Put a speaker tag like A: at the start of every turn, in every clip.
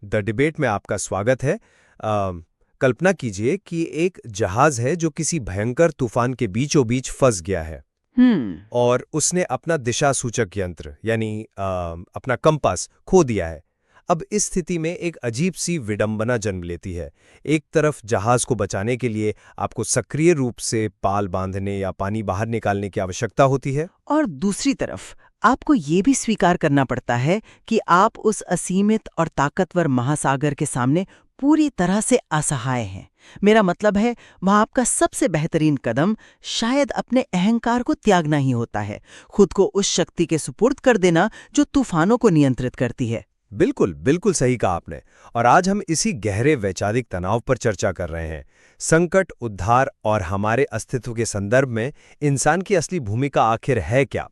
A: The debate में आपका स्वागत है। कल्पना कीजिए कि एक जहाज है जो किसी भयंकर तूफान के बीचों बीच फंस गया है और उसने अपना दिशा सूचक यंत्र यानी अपना कंपास खो दिया है। अब इस स्थिति में एक अजीब सी विडंबना जन्म लेती है। एक तरफ जहाज को बचाने के लिए आपको सक्रिय रूप से पाल बांधने या पानी बाहर निकालने की आवश्यकता होती है,
B: और दूसरी तरफ आपको ये भी स्वीकार करना पड़ता है कि आप उस असीमित और ताकतवर महासागर के सामने पूरी तरह से असहाय हैं। मेरा मतलब है, वहां आपका सबसे बेहतरीन कदम शायद अपने अहंकार को त्यागना ही होता है, खुद को उस शक्ति के सुपुर्द कर देना जो तूफानों को नियंत्रित करती है।
A: बिल्कुल बिल्कुल सही कहा आपने। और आज हम इसी गहरे वैचारिक तनाव पर चर्चा कर रहे हैं। संकट, उद्धार और हमारे अस्तित्व के संदर्भ में इंसान की असली भूमिका आखिर है क्या?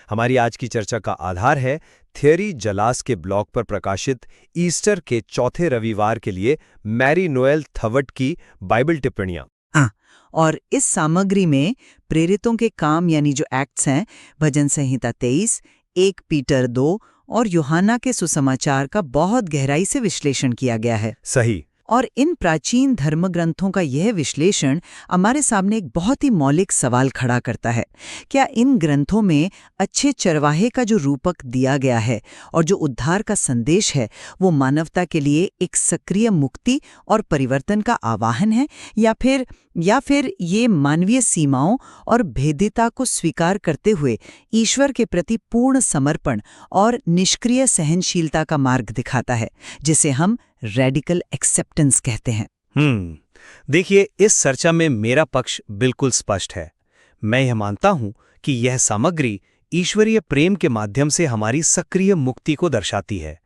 A: हमारी आज की चर्चा का आधार है थियरी जलास के ब्लॉग पर प्रकाशित ईस्टर के चौथे रविवार के लिए मैरी नोएल थवट की बाइबल टिप्पणियां।
B: और इस सामग्री में प्रेरितों के काम यानी जो एक्ट्स हैं, भजन संहिता 23, 1 पीटर 2 और यूहन्ना के सुसमाचार का बहुत गहराई से विश्लेषण किया गया है।
A: सही।
B: और इन प्राचीन धर्म ग्रंथों का यह विश्लेषण हमारे सामने एक बहुत ही मौलिक सवाल खड़ा करता है। क्या इन ग्रंथों में अच्छे चरवाहे का जो रूपक दिया गया है और जो उद्धार का संदेश है, वो मानवता के लिए एक सक्रिय मुक्ति और परिवर्तन का आह्वान है, या फिर ये मानवीय सीमाओं और भेद्यता को स्वीकार करते हुए ईश्वर के प्रति पूर्ण समर्पण और निष्क्रिय सहनशीलता का मार्ग दिखाता है, जिसे हम रेडिकल एक्सेप्टेंस कहते हैं।
C: देखिए, इस चर्चा में मेरा पक्ष बिल्कुल स्पष्ट है। मैं यह मानता हूं कि यह सामग्री ईश्वरीय प्रेम के माध्यम से हमारी सक्रिय मुक्ति को दर्शाती है।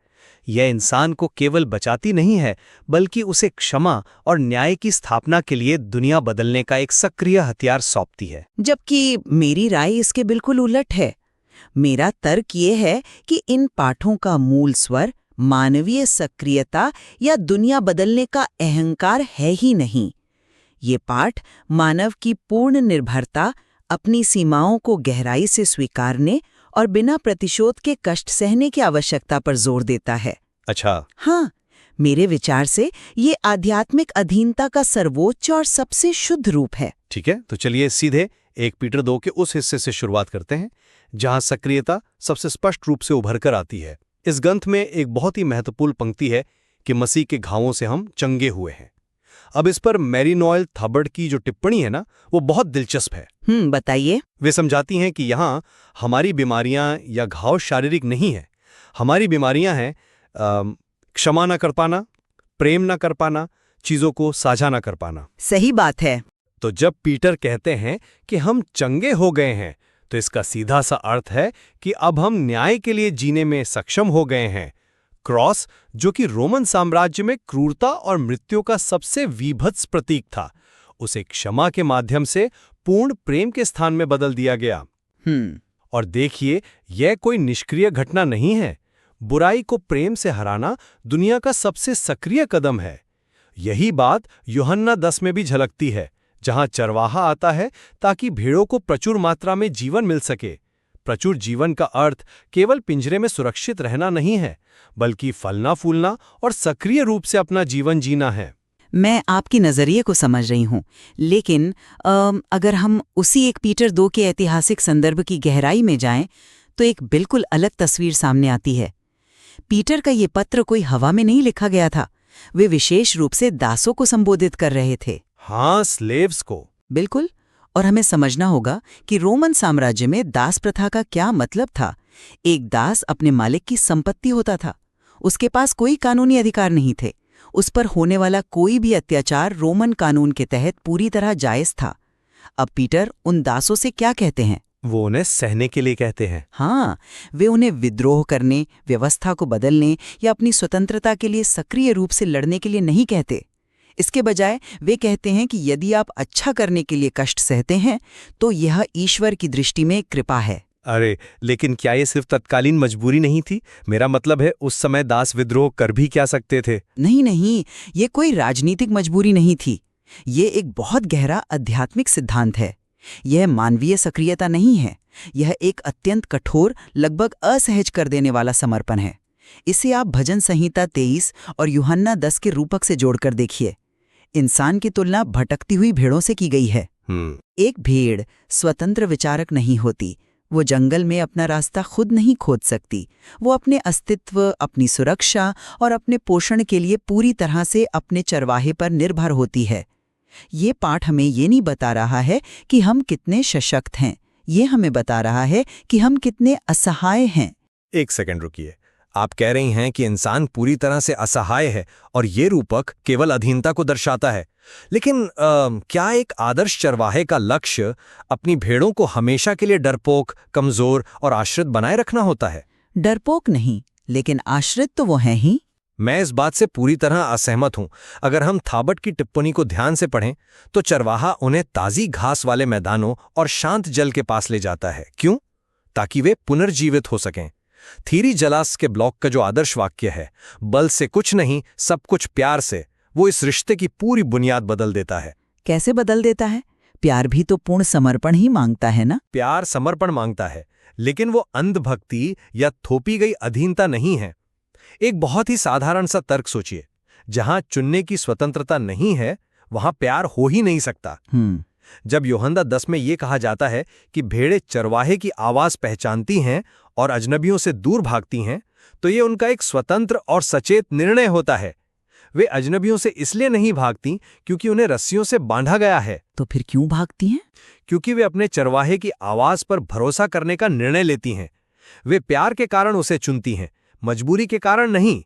C: यह इंसान को केवल बचाती नहीं है, बल्कि उसे क्षमा और न्याय की स्थापना के लिए दुनिया बदलने का एक सक्रिय हथियार सौंपती है।
B: जबकि मेरी राय इसके बिल्कुल उलट है। मेरा तर्क ये है कि इन पाठों का मूल स्वर मानवीय सक्रियता या दुनिया बदलने का अहंकार है ही नहीं। ये पाठ मानव की पूर्ण निर्भरता, अपनी सीमाओं को गहराई से स्वीकारने और बिना प्रतिशोध के कष्ट सहने की आवश्यकता पर जोर देता है।
C: अच्छा।
B: हाँ, मेरे विचार से ये आध्यात्मिक अधीनता का सर्वोच्च और सबसे शुद्ध रूप है।
C: ठीक है, तो चलिए सीधे 1 पीटर 2 के उस हिस्से से शुरुआत करते हैं जहां सक्रियता सबसे स्पष्ट रूप से उभर कर आती है। इस ग्रंथ में एक बहुत ही महत्वपूर्ण पंक्ति है कि मसीह के घावों से हम चंगे हुए हैं। अब इस पर मैरी नोएल थॉबर्ट की जो टिप्पणी है ना, वो बहुत दिलचस्प है।
B: बताइए।
C: वे समझाती हैं कि यहाँ हमारी बीमारियां या घाव शारीरिक नहीं है। हमारी बीमारियां हैं क्षमा न कर पाना, प्रेम न कर पाना, चीजों को साझा न कर पाना।
B: सही बात है।
C: तो जब पीटर कहते हैं कि हम चंगे हो गए हैं, तो इसका सीधा सा अर्थ है कि अब हम न्याय के लिए जीने में सक्षम हो गए हैं। क्रॉस, जो कि रोमन साम्राज्य में क्रूरता और मृत्यु का सबसे विभत्स प्रतीक था, उसे क्षमा के माध्यम से पूर्ण प्रेम के स्थान में बदल दिया गया। और देखिए, यह कोई निष्क्रिय घटना नहीं है। बुराई को प्रेम से हराना दुनिया का सबसे सक्रिय कदम है। यही बात यूहन्ना 10 में भी झलकती है, जहां चरवाहा आता है ताकि भेड़ों को प्रचुर मात्रा में जीवन मिल सके। प्रचुर जीवन का अर्थ केवल पिंजरे में सुरक्षित रहना नहीं है, बल्कि फलना फूलना और सक्रिय रूप से अपना जीवन जीना है।
B: मैं आपकी नजरिए को समझ रही हूँ, लेकिन अगर हम उसी 1 पीटर 2 के ऐतिहासिक संदर्भ की गहराई में जाएं, तो एक बिल्कुल अलग तस्वीर सामने आती है। पीटर का ये पत्र कोई हवा में नहीं लिखा गया था। वे विशेष रूप से दासों को संबोधित कर रहे थे।
C: हाँ, स्लेव्स को।
B: बिल्कुल। और हमें समझना होगा कि रोमन साम्राज्य में दास प्रथा का क्या मतलब था। एक दास अपने मालिक की संपत्ति होता था। उसके पास कोई कानूनी अधिकार नहीं थे। उस पर होने वाला कोई भी अत्याचार रोमन कानून के तहत पूरी तरह जायज था। अब पीटर उन दासों से क्या कहते हैं?
C: वो उन्हें सहने के लिए कहते हैं।
B: हाँ, वे उन्हें विद्रोह करने, व्यवस्था को बदलने या अपनी स्वतंत्रता के लिए सक्रिय रूप से लड़ने के लिए नहीं कहते। इसके बजाय वे कहते हैं कि यदि आप अच्छा करने के लिए कष्ट सहते हैं, तो यह ईश्वर की दृष्टि में कृपा है।
C: अरे, लेकिन क्या ये सिर्फ तत्कालीन मजबूरी नहीं थी? मेरा मतलब है, उस समय दास विद्रोह कर भी क्या सकते थे?
B: नहीं, ये कोई राजनीतिक मजबूरी नहीं थी। ये एक बहुत गहरा आध्यात्मिक सिद्धांत है। यह मानवीय सक्रियता नहीं है। यह एक अत्यंत कठोर, लगभग असहज कर देने वाला समर्पण है। इसे आप भजन संहिता 23 और यूहन्ना 10 के रूपक से जोड़कर देखिए। इंसान की तुलना भटकती हुई भेड़ों से की गई है। एक भेड़ स्वतंत्र विचारक नहीं होती। वो जंगल में अपना रास्ता खुद नहीं खोद सकती। वो अपने अस्तित्व, अपनी सुरक्षा और अपने पोषण के लिए पूरी तरह से अपने चरवाहे पर निर्भर होती है। ये पाठ हमें ये नहीं बता रहा है कि हम कितने सशक्त हैं, ये हमें बता रहा है कि हम कितने असहाय हैं।
C: एक सेकंड रुकिए, आप कह रही हैं कि इंसान पूरी तरह से असहाय है और ये रूपक केवल अधीनता को दर्शाता है। लेकिन क्या एक आदर्श चरवाहे का लक्ष्य अपनी भेड़ों को हमेशा के लिए डरपोक, कमजोर और आश्रित बनाए रखना होता है?
B: डरपोक नहीं, लेकिन आश्रित तो वो हैं ही।
C: मैं इस बात से पूरी तरह असहमत हूं। अगर हम थाबट की टिप्पणी को ध्यान से पढ़ें तो चरवाहा उन्हें ताज़ी घास वाले मैदानों और शांत जल के पास ले जाता है। क्यों? ताकि वे पुनर्जीवित हो सकें। थीरी जलास के ब्लॉक का जो आदर्श वाक्य है, बल से कुछ नहीं सब कुछ प्यार से, वो इस रिश्ते की पूरी बुनियाद बदल देता है।
B: कैसे बदल देता है? प्यार भी तो पूर्ण समर्पण ही मांगता है ना?
C: प्यार समर्पण मांगता है, लेकिन वो अंधभक्ति या थोपी गई अधीनता नहीं है। एक बहुत ही साधारण सा तर्क सोचिए, जहां चुनने की स्वतंत्रता नहीं है वहां प्यार हो ही नहीं सकता। जब यूहन्ना 10 में ये कहा जाता है कि भेड़ें चरवाहे की आवाज पहचानती हैं और अजनबियों से दूर भागती हैं, तो ये उनका एक स्वतंत्र और सचेत निर्णय होता है। वे अजनबियों से इसलिए नहीं भागती क्योंकि उन्हें रस्सियों से बांधा गया है।
B: तो फिर क्यों भागती हैं?
C: क्योंकि वे अपने चरवाहे की आवाज पर भरोसा करने का निर्णय लेती हैं। वे प्यार के कारण उसे चुनती हैं, मजबूरी के कारण नहीं।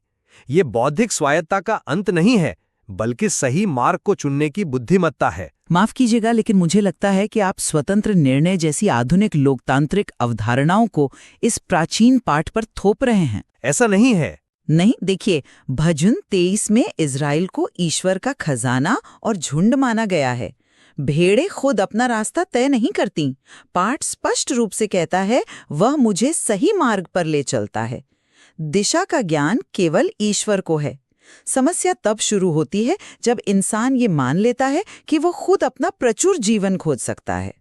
C: ये बौद्धिक स्वायत्ता का अंत नहीं है, बल्कि सही मार्ग को चुनने की बुद्धिमत्ता है।
B: माफ कीजिएगा, लेकिन मुझे लगता है कि आप स्वतंत्र निर्णय जैसी आधुनिक लोकतांत्रिक अवधारणाओं को इस प्राचीन पाठ पर थोप रहे हैं।
C: ऐसा नहीं है।
B: नहीं, देखिए, भजन 23 में इज़राइल को ईश्वर का खजाना और झुंड माना गया है। भेड़ें खुद अपना रास्ता तय नहीं करती। पाठ स्पष्ट रूप से कहता है वह मुझे सही मार्ग पर ले चलता है। दिशा का ज्ञान केवल ईश्वर को है। समस्या तब शुरू होती है जब इंसान ये मान लेता है कि वो खुद अपना प्रचुर जीवन खोज सकता है।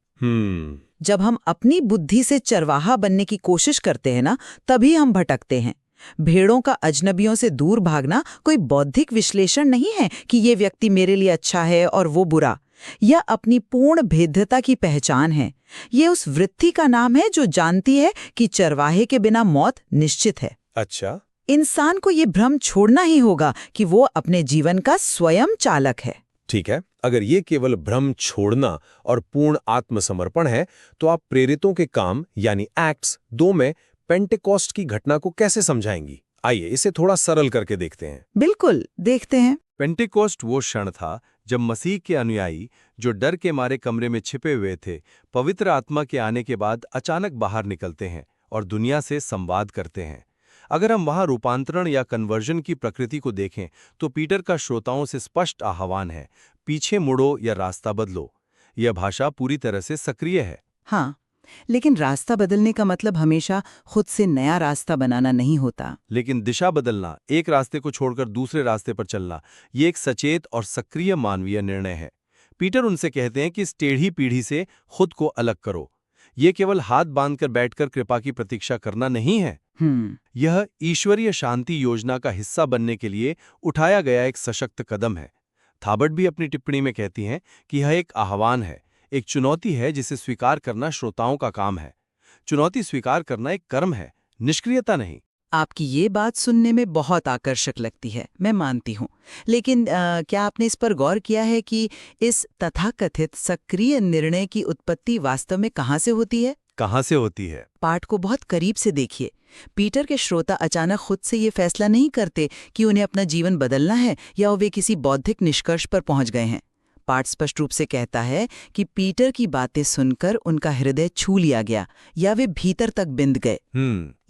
B: जब हम अपनी बुद्धि से चरवाहा बनने की कोशिश करते हैं ना, तभी हम भटकते हैं। भेड़ों का अजनबियों से दूर भागना कोई बौद्धिक विश्लेषण नहीं है कि ये व्यक्ति मेरे लिए अच्छा है और वो बुरा। यह अपनी पूर्ण भेद्यता की पहचान है। ये उस वृत्ति का नाम है जो जानती है कि चरवाहे के बिना मौत निश्चित है।
C: अच्छा,
B: इंसान को ये भ्रम छोड़ना ही होगा कि वो अपने जीवन का स्वयं चालक है।
C: ठीक है, अगर ये केवल भ्रम छोड़ना और पूर्ण आत्मसमर्पण है, तो आप प्रेरितों के काम यानी एक्ट्स 2 में पेंटेकोस्ट की घटना को कैसे समझाएंगी? आइए इसे थोड़ा सरल करके देखते हैं।
B: बिल्कुल, देखते हैं।
C: पेंटेकोस्ट वो क्षण था जब मसीह के अनुयायी, जो डर के मारे कमरे में छिपे हुए थे, पवित्र आत्मा के आने के बाद अचानक बाहर निकलते हैं और दुनिया से संवाद करते हैं। अगर हम वहां रूपांतरण या कन्वर्जन की प्रकृति को देखें तो पीटर का श्रोताओं से स्पष्ट आह्वान है, पीछे मुड़ो या रास्ता बदलो। यह भाषा पूरी तरह से सक्रिय है।
B: हाँ, लेकिन रास्ता बदलने का मतलब हमेशा खुद से नया रास्ता बनाना नहीं होता।
C: लेकिन दिशा बदलना, एक रास्ते को छोड़कर दूसरे रास्ते पर चलना, ये एक सचेत और सक्रिय मानवीय निर्णय है। पीटर उनसे कहते हैं कि इस टेढ़ी पीढ़ी से खुद को अलग करो। ये केवल हाथ बांधकर बैठकर कृपा की प्रतीक्षा करना नहीं है। यह ईश्वरीय शांति योजना का हिस्सा बनने के लिए उठाया गया एक सशक्त कदम है। थाबट भी अपनी टिप्पणी में कहती हैं कि यह एक आह्वान है, एक चुनौती है जिसे स्वीकार करना श्रोताओं का काम है। चुनौती स्वीकार करना एक कर्म है, निष्क्रियता नहीं।
B: आपकी ये बात सुनने में बहुत आकर्षक लगती है, मैं मानती हूँ। लेकिन क्या आपने इस पर गौर किया है कि इस तथाकथित सक्रिय निर्णय की उत्पत्ति वास्तव में कहाँ से होती है?
C: कहाँ से होती है?
B: पाठ को बहुत करीब से देखिए। पीटर के श्रोता अचानक खुद से ये फैसला नहीं करते कि उन्हें अपना जीवन बदलना है या वे किसी बौद्धिक निष्कर्ष पर पहुंच गए हैं। पाठ स्पष्ट रूप से कहता है कि पीटर की बातें सुनकर उनका हृदय छू लिया गया या वे भीतर तक बिंद गए।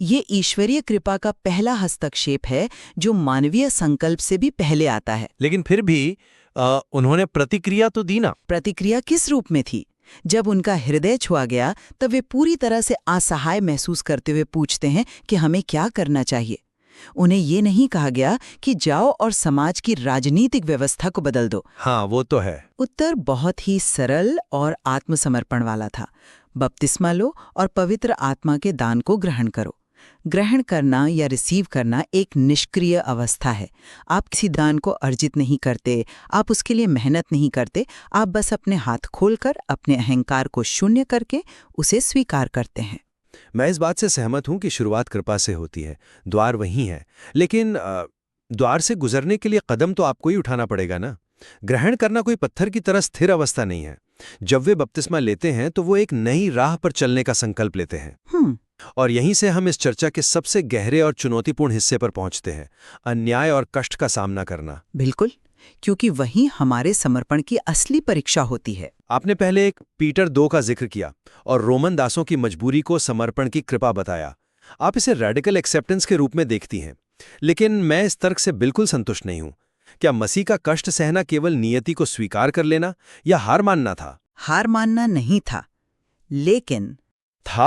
B: ये ईश्वरीय कृपा का पहला हस्तक्षेप है जो मानवीय संकल्प से भी पहले आता है।
C: लेकिन फिर भी उन्होंने प्रतिक्रिया तो दी ना।
B: प्रतिक्रिया किस रूप में थी? जब उनका हृदय छुआ गया तब वे पूरी तरह से असहाय महसूस करते हुए पूछते हैं कि हमें क्या करना चाहिए। उन्हें ये नहीं कहा गया कि जाओ और समाज की राजनीतिक व्यवस्था को बदल दो।
C: हाँ, वो तो है।
B: उत्तर बहुत ही सरल और आत्मसमर्पण वाला था। बपतिस्मा लो और पवित्र आत्मा के दान को ग्रहण करो। ग्रहण करना या रिसीव करना एक निष्क्रिय अवस्था है। आप किसी दान को अर्जित नहीं करते, आप उसके लिए मेहनत नहीं करते, आप बस अपने हाथ खोलकर अपने अहंकार को शून्य करके उसे स्वीकार करते हैं।
A: मैं इस बात से सहमत हूं कि शुरुआत कृपा से होती है, द्वार वही है, लेकिन द्वार से गुजरने के लिए कदम तो आपको ही उठाना पड़ेगा ना। ग्रहण करना कोई पत्थर की तरह स्थिर अवस्था नहीं है। जब वे बपतिस्मा लेते हैं तो वो एक नई राह पर चलने का संकल्प लेते हैं। और यहीं से हम इस चर्चा के सबसे गहरे और चुनौतीपूर्ण हिस्से पर पहुंचते हैं, अन्याय और कष्ट का सामना करना।
B: बिल्कुल, क्योंकि वही हमारे समर्पण की असली परीक्षा होती है।
A: आपने पहले एक पीटर 2 का जिक्र किया और रोमन दासों की मजबूरी को समर्पण की कृपा बताया। आप इसे रेडिकल एक्सेप्टेंस के रूप में देखती हैं, लेकिन मैं इस तर्क से बिल्कुल संतुष्ट नहीं हूं। क्या मसीह का कष्ट सहना केवल नियति को स्वीकार कर लेना या हार मानना था?
B: हार मानना नहीं था, लेकिन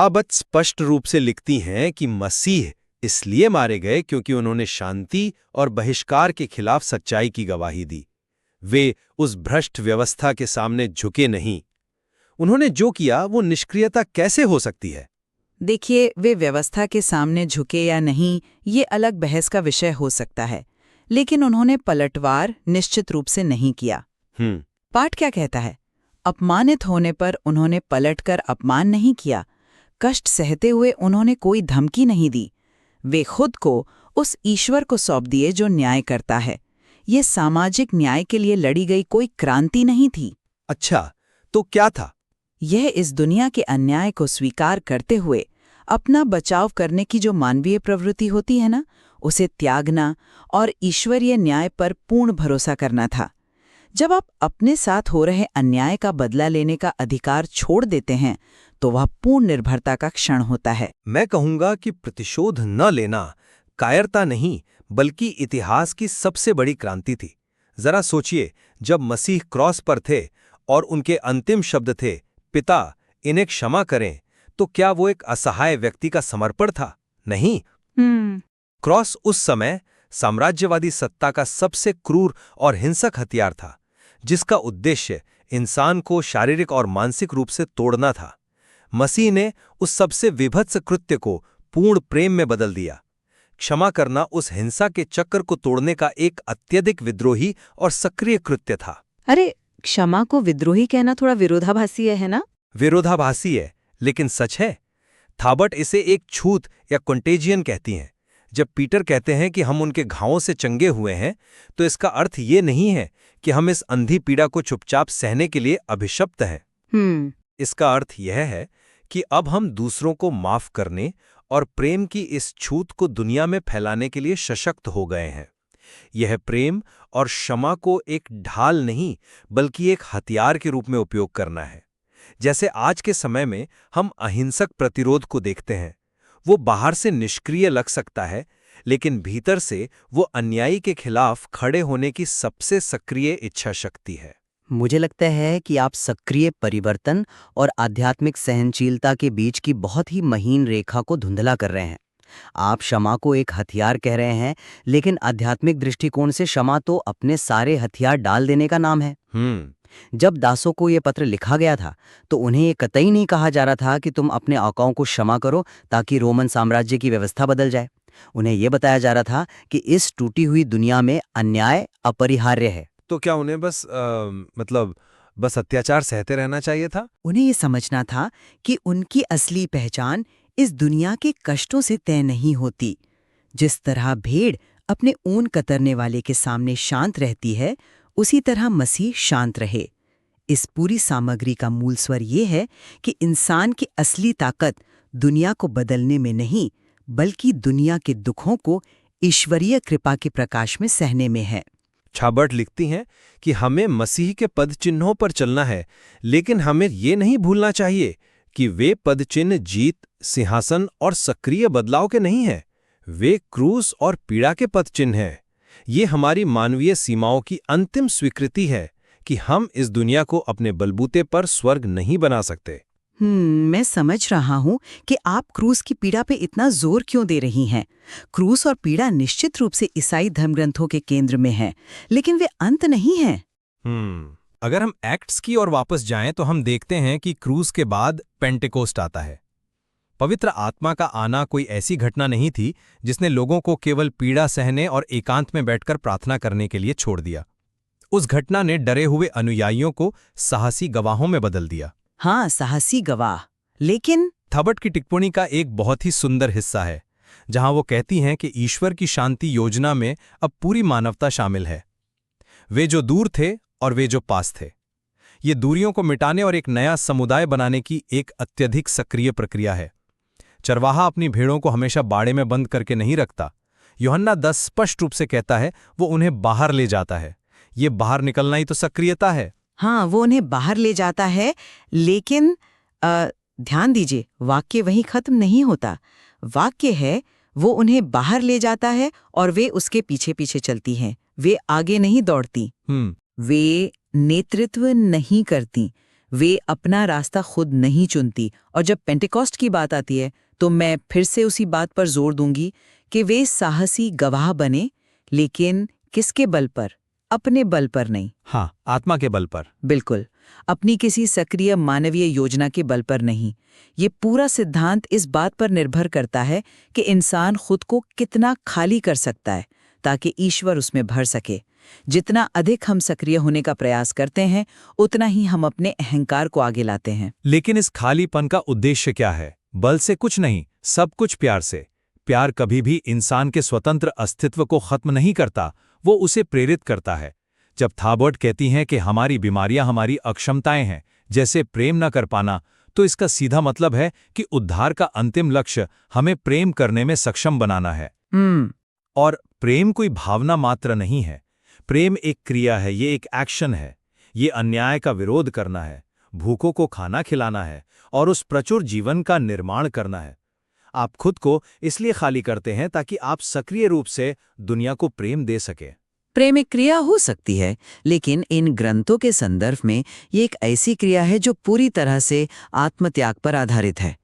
A: बत स्पष्ट रूप से लिखती हैं कि मसीह इसलिए मारे गए क्योंकि उन्होंने शांति और बहिष्कार के खिलाफ सच्चाई की गवाही दी। वे उस भ्रष्ट व्यवस्था के सामने झुके नहीं। उन्होंने जो किया वो निष्क्रियता कैसे हो सकती है?
B: देखिए, वे व्यवस्था के सामने झुके या नहीं, ये अलग बहस का विषय हो सकता है, लेकिन उन्होंने पलटवार निश्चित रूप से नहीं किया। पाठ क्या कहता है? अपमानित होने पर उन्होंने पलटकर अपमान नहीं किया। कष्ट सहते हुए उन्होंने कोई धमकी नहीं दी। वे खुद को उस ईश्वर को सौंप दिए जो न्याय करता है। ये सामाजिक न्याय के लिए लड़ी गई कोई क्रांति नहीं थी।
A: अच्छा, तो क्या था?
B: यह इस दुनिया के अन्याय को स्वीकार करते हुए अपना बचाव करने की जो मानवीय प्रवृत्ति होती है ना, उसे त्यागना और ईश्वरीय न्याय पर पूर्ण भरोसा करना था। जब आप अपने साथ हो रहे अन्याय का बदला लेने का अधिकार छोड़ देते हैं तो वह पूर्ण निर्भरता का क्षण होता है।
A: मैं कहूंगा कि प्रतिशोध न लेना कायरता नहीं बल्कि इतिहास की सबसे बड़ी क्रांति थी। जरा सोचिए, जब मसीह क्रॉस पर थे और उनके अंतिम शब्द थे, पिता इन्हें क्षमा करें, तो क्या वो एक असहाय व्यक्ति का समर्पण था? नहीं। क्रॉस उस समय साम्राज्यवादी सत्ता का सबसे क्रूर और हिंसक हथियार था, जिसका उद्देश्य इंसान को शारीरिक और मानसिक रूप से तोड़ना था। मसीह ने उस सबसे विभत्स कृत्य को पूर्ण प्रेम में बदल दिया। क्षमा करना उस हिंसा के चक्र को तोड़ने का एक अत्यधिक विद्रोही और सक्रिय कृत्य था।
D: अरे, क्षमा को विद्रोही कहना थोड़ा विरोधाभासी है ना?
A: विरोधाभासी है, लेकिन सच है। थाबट इसे एक छूत या कंटेजियन कहती हैं। जब पीटर कहते हैं कि हम उनके घावों से चंगे हुए हैं, तो इसका अर्थ ये नहीं है कि हम इस अंधी पीड़ा को चुपचाप सहने के लिए अभिशप्त हैं। इसका अर्थ यह है कि अब हम दूसरों को माफ करने और प्रेम की इस छूत को दुनिया में फैलाने के लिए सशक्त हो गए हैं। यह प्रेम और क्षमा को एक ढाल नहीं बल्कि एक हथियार के रूप में उपयोग करना है। जैसे आज के समय में हम अहिंसक प्रतिरोध को देखते हैं, वो बाहर से निष्क्रिय लग सकता है, लेकिन भीतर से वो अन्यायी के खिलाफ खड़े होने की सबसे सक्रिय इच्छा शक्ति है।
E: मुझे लगता है कि आप सक्रिय परिवर्तन और आध्यात्मिक सहनशीलता के बीच की बहुत ही महीन रेखा को धुंधला कर रहे हैं। आप क्षमा को एक हथियार कह रहे हैं, लेकिन आध्यात्मिक दृष्टिकोण से क्षमा तो अपने सारे हथियार डाल देने का नाम है। जब दासों को ये पत्र लिखा गया था तो उन्हें ये कतई नहीं कहा जा रहा था कि तुम अपने औकाओं को क्षमा करो ताकि रोमन साम्राज्य की व्यवस्था बदल जाए। उन्हें यह बताया जा रहा था कि इस टूटी हुई दुनिया में अन्याय अपरिहार्य है।
A: तो क्या उन्हें बस अत्याचार सहते रहना चाहिए था?
B: उन्हें ये समझना था कि उनकी असली पहचान इस दुनिया के कष्टों से तय नहीं होती। जिस तरह भेड़ अपने ऊन कतरने वाले के सामने शांत रहती है, उसी तरह मसीह शांत रहे। इस पूरी सामग्री का मूल स्वर ये है कि इंसान की असली ताकत दुनिया को बदलने में नहीं, बल्कि दुनिया के दुखों को ईश्वरीय कृपा के प्रकाश में सहने में है।
A: छाबर्ट लिखती हैं कि हमें मसीह के पद चिन्हों पर चलना है, लेकिन हमें ये नहीं भूलना चाहिए कि वे पद चिन्ह जीत, सिंहासन और सक्रिय बदलाव के नहीं हैं। वे क्रूस और पीड़ा के पद चिन्ह हैं। ये हमारी मानवीय सीमाओं की अंतिम स्वीकृति है कि हम इस दुनिया को अपने बलबूते पर स्वर्ग नहीं बना सकते।
B: मैं समझ रहा हूँ कि आप क्रूस की पीड़ा पे इतना जोर क्यों दे रही हैं। क्रूस और पीड़ा निश्चित रूप से ईसाई धर्मग्रंथों के केंद्र में हैं, लेकिन वे अंत नहीं हैं।
C: अगर हम एक्ट्स की ओर वापस जाएं तो हम देखते हैं कि क्रूस के बाद पेंटेकोस्ट आता है। पवित्र आत्मा का आना कोई ऐसी घटना नहीं थी जिसने लोगों को केवल पीड़ा सहने और एकांत में बैठकर प्रार्थना करने के लिए छोड़ दिया। उस घटना ने डरे हुए अनुयायियों को साहसी गवाहों में बदल दिया।
B: हाँ, साहसी गवाह। लेकिन
C: थाबर्ट की टिप्पणी का एक बहुत ही सुंदर हिस्सा है जहां वो कहती हैं कि ईश्वर की शांति योजना में अब पूरी मानवता शामिल है, वे जो दूर थे और वे जो पास थे। ये दूरियों को मिटाने और एक नया समुदाय बनाने की एक अत्यधिक सक्रिय प्रक्रिया है। चरवाहा अपनी भेड़ों को हमेशा बाड़े में बंद करके नहीं रखता। यूहन्ना 10 स्पष्ट रूप से कहता है वो उन्हें बाहर ले जाता है। ये बाहर निकलना ही तो सक्रियता है।
B: हाँ, वो उन्हें बाहर ले जाता है, लेकिन ध्यान दीजिए, वाक्य वहीं खत्म नहीं होता। वाक्य है वो उन्हें बाहर ले जाता है और वे उसके पीछे पीछे चलती हैं। वे आगे नहीं दौड़ती, वे नेतृत्व नहीं करती, वे अपना रास्ता खुद नहीं चुनती। और जब पेंटेकोस्ट की बात आती है तो मैं फिर से उसी बात पर जोर दूंगी कि वे साहसी गवाह बने, लेकिन किसके बल पर? अपने बल पर नहीं।
C: हाँ, आत्मा के बल पर।
B: बिल्कुल, अपनी किसी सक्रिय मानवीय योजना के बल पर नहीं। ये पूरा सिद्धांत इस बात पर निर्भर करता है कि इंसान खुद को कितना खाली कर सकता है ताकि ईश्वर उसमें भर सके। जितना अधिक हम सक्रिय होने का प्रयास करते हैं, उतना ही हम अपने अहंकार को आगे लाते हैं।
C: लेकिन इस खालीपन का उद्देश्य क्या है? बल से कुछ नहीं, सब कुछ प्यार से। प्यार कभी भी इंसान के स्वतंत्र अस्तित्व को खत्म नहीं करता, वो उसे प्रेरित करता है। जब थाबर्ट कहती हैं कि हमारी बीमारियां हमारी अक्षमताएं हैं, जैसे प्रेम न कर पाना, तो इसका सीधा मतलब है कि उद्धार का अंतिम लक्ष्य हमें प्रेम करने में सक्षम बनाना है। और प्रेम कोई भावना मात्र नहीं है। प्रेम एक क्रिया है, ये एक एक्शन है। ये अन्याय का विरोध करना है, भूखों को खाना खिलाना है और उस प्रचुर जीवन का निर्माण करना है। आप खुद को इसलिए खाली करते हैं ताकि आप सक्रिय रूप से दुनिया को प्रेम दे सके।
B: प्रेम एक क्रिया हो सकती है, लेकिन इन ग्रंथों के संदर्भ में ये एक ऐसी क्रिया है जो पूरी तरह से आत्मत्याग पर आधारित है।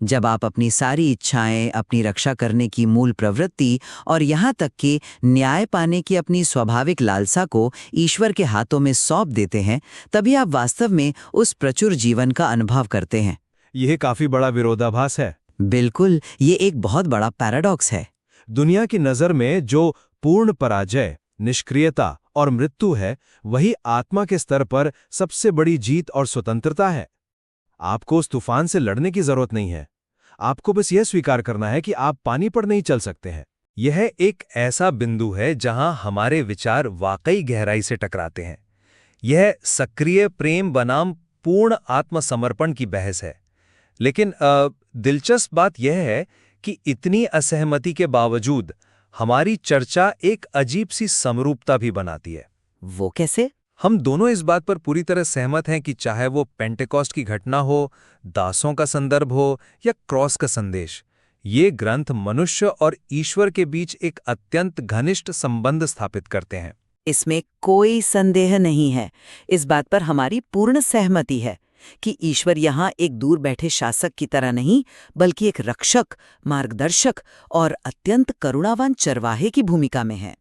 B: जब आप अपनी सारी इच्छाएं, अपनी रक्षा करने की मूल प्रवृत्ति और यहाँ तक कि न्याय पाने की अपनी स्वाभाविक लालसा को ईश्वर के हाथों में सौंप देते हैं, तभी आप वास्तव में उस प्रचुर जीवन का अनुभव करते हैं।
C: यह काफी बड़ा विरोधाभास है।
B: बिल्कुल, ये एक बहुत बड़ा पैराडॉक्स है।
C: दुनिया की नज़र में जो पूर्ण पराजय, निष्क्रियता और मृत्यु है, वही आत्मा के स्तर पर सबसे बड़ी जीत और स्वतंत्रता है। आपको उस तूफान से लड़ने की जरूरत नहीं है। आपको बस यह स्वीकार करना है कि आप पानी पर नहीं चल सकते हैं। यह एक ऐसा बिंदु है जहां हमारे विचार वाकई गहराई से टकराते हैं। यह सक्रिय प्रेम बनाम पूर्ण आत्मसमर्पण की बहस है। लेकिन दिलचस्प बात यह है कि इतनी असहमति के बावजूद हमारी चर्चा एक अजीब सी समरूपता भी बनाती है।
B: वो कैसे?
A: हम दोनों इस बात पर पूरी तरह सहमत हैं कि चाहे वो पेंटेकोस्ट की घटना हो, दासों का संदर्भ हो या क्रॉस का संदेश, ये ग्रंथ मनुष्य और ईश्वर के बीच एक अत्यंत घनिष्ठ संबंध स्थापित करते हैं।
B: इसमें कोई संदेह नहीं है। इस बात पर हमारी पूर्ण सहमति है कि ईश्वर यहाँ एक दूर बैठे शासक की तरह नहीं, बल्कि एक रक्षक, मार्गदर्शक और अत्यंत करुणावान चरवाहे की भूमिका में है।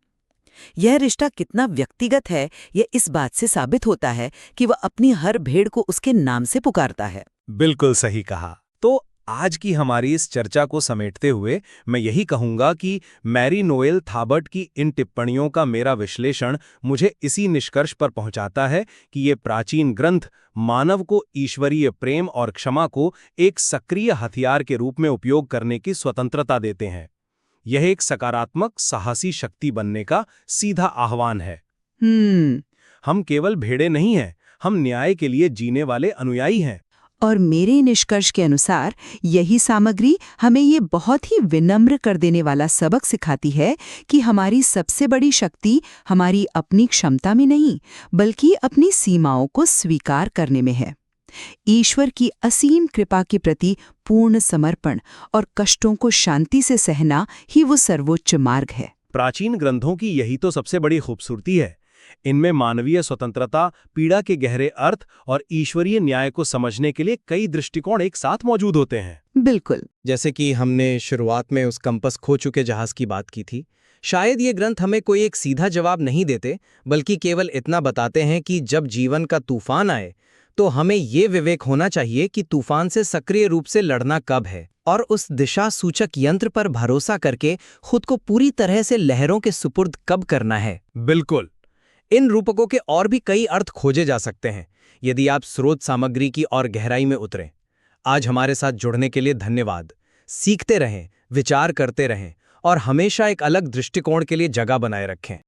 B: यह रिश्ता कितना व्यक्तिगत है, यह इस बात से साबित होता है कि वह अपनी हर भेड़ को उसके नाम से पुकारता है।
A: बिल्कुल सही कहा। तो आज की हमारी इस चर्चा को समेटते हुए मैं यही कहूंगा कि मैरी नोएल थाबर्ट की इन टिप्पणियों का मेरा विश्लेषण मुझे इसी निष्कर्ष पर पहुंचाता है कि ये प्राचीन ग्रंथ मानव को ईश्वरीय प्रेम और क्षमा को एक सक्रिय हथियार के रूप में उपयोग करने की स्वतंत्रता देते हैं। यह एक सकारात्मक, साहसी शक्ति बनने का सीधा आह्वान है। हम केवल भेड़े नहीं हैं, हम न्याय के लिए जीने वाले अनुयायी हैं।
F: और मेरे निष्कर्ष के अनुसार यही सामग्री हमें ये बहुत ही विनम्र कर देने वाला सबक सिखाती है कि हमारी सबसे बड़ी शक्ति हमारी अपनी क्षमता में नहीं, बल्कि अपनी सीमाओं को स्वीकार करने में है। ईश्वर की असीम कृपा के प्रति पूर्ण समर्पण और कष्टों को शांति से सहना ही वो सर्वोच्च मार्ग है।
A: प्राचीन ग्रंथों की यही तो सबसे बड़ी खूबसूरती है। इनमें मानवीय स्वतंत्रता, पीड़ा के गहरे अर्थ और ईश्वरीय न्याय को समझने के लिए कई दृष्टिकोण एक साथ मौजूद होते हैं।
F: बिल्कुल।
G: जैसे कि हमने शुरुआत में उस कंपस खो चुके जहाज की बात की थी, शायद ये ग्रंथ हमें कोई एक सीधा जवाब नहीं देते, बल्कि केवल इतना बताते हैं कि जब जीवन का तूफान आए तो हमें ये विवेक होना चाहिए कि तूफान से सक्रिय रूप से लड़ना कब है। और उस दिशा सूचक यंत्र पर भरोसा करके खुद को पूरी तरह से लहरों के सुपुर्द कब करना है।
C: बिल्कुल।
G: इन रूपकों के और भी कई अर्थ खोजे जा सकते हैं यदि आप स्रोत सामग्री की और गहराई में उतरें। आज हमारे साथ जुड़ने के लिए धन्यवाद। सीखते रहें, विचार करते रहें और हमेशा एक अलग दृष्टिकोण के लिए जगह बनाए रखें।